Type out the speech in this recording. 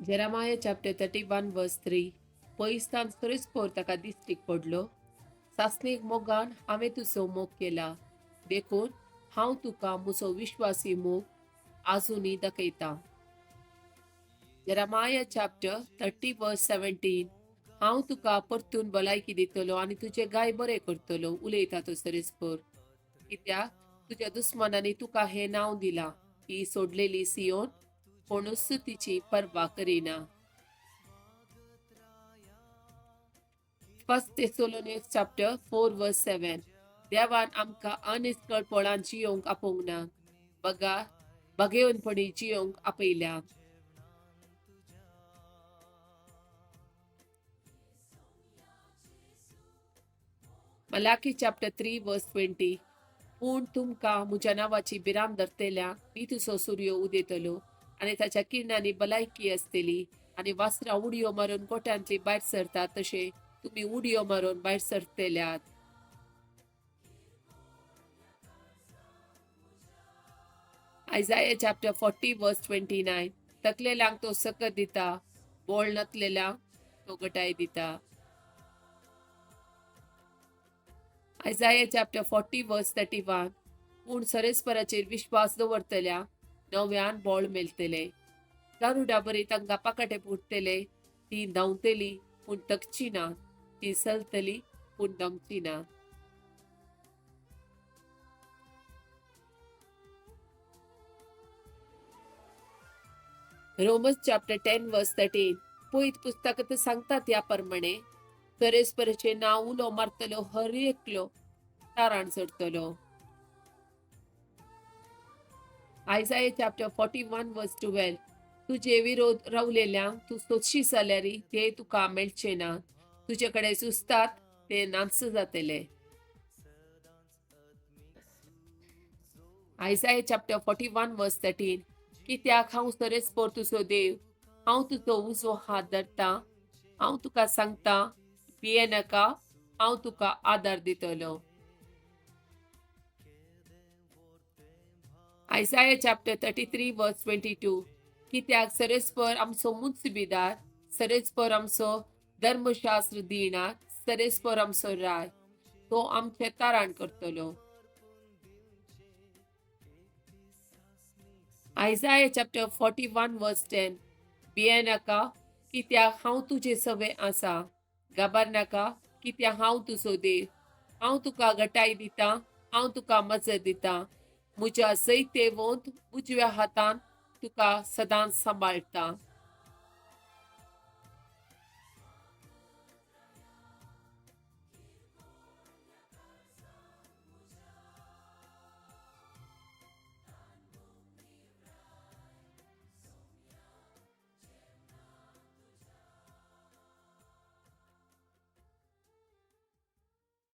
Jeremiah chapter 31 verse 3. पयस्तान सरीसपोर ताका दिश्टीक पडलो. सासणेक मोगान हांवें तुजो मोग केला. देखून हांव तुका म्हजो विश्वासी मोग आजुनी दाखयता. Jeremiah chapter 30 verse 17. हांव तुका परतून भलायकी दितलो आनी तुजे गाय बरे करतलो. उलयता तो सरीसपोर. कित्याक तुज्या दुस्मनांनी तुका हें नांव दिलां, ही सोडलेली सियोन कोणूच तिची पर्वा Kareena. First Thessalonians chapter 4 verse 7. देवान आमकां अनिस्कळपणान जियोंक आपोवंक ना, बगेवनपणी जियोंक आपयल्या. Malachi chapter 3 verse 20. पूण तुमकां म्हज्या नांवाची भिरांत धरतल्या मी तुजो सूर्य उदेतलो आनी ताच्या किरणांनी भलायकी आसतली आनी वासरां उडयो मारून गोठ्यांतली भायर सरतात तशें तुमी उडयो मारून भायर सरतल्यात. Isaiah chapter 40 verse 29. थकलेल्यांक तो सकत दिता, बोळ नतलेल्यांक तो गटाय दिता. Isaiah chapter 40 verse 31. पूण सरेस्पराचेर विश्वास दवरतल्या नव्यान बोळ मेळटले. गारुडा बरी तांकां पाकाटे फुटतले. ती धांवतली पूण थकची ना, ती चलतली पूण दमची ना. Romans chapter 10 verse 13. पळयत पुस्तकांत सांगता त्या प्रमाणे सरेस्पराचें नांव उलो मारतलो हर एकलो तारण चडतलो. Isaiah chapter 41 verse 12. तुजे विरोध रावलेल्यांक तूं सोदशी जाल्यारी ते तुका मेळचे ना. तुजे कडेन सुस्तात ते नाच जातले. Isaiah chapter 41 verse 13. कित्याक हांव सरेस्पोर तुजो देव, हांव तुजो उजो हात धरतां, हांव तुका सांगता, भिये नाका, हांव तुका आदार दितलो. Isaiah chapter 33 verse 22. कित्याक सरेस्पर आमचो मुन्सिबीदार, सरेस्पर आमचो धर्मशास्त्र दिणार, सरेस्पर आमचो राय, तो आमचे तारण करतलो. Isaiah chapter 41 verse 10. भिये नाका, कित्याक हांव तुजे सवे आसा. घाबर नाका, कित्याक हांव तुजो देव. हांव तुका गटाय दिता, हांव तुका मजत दिता. म्हज्या जैतेवंत उजव्या हातान तुका सदांच सांबाळटा.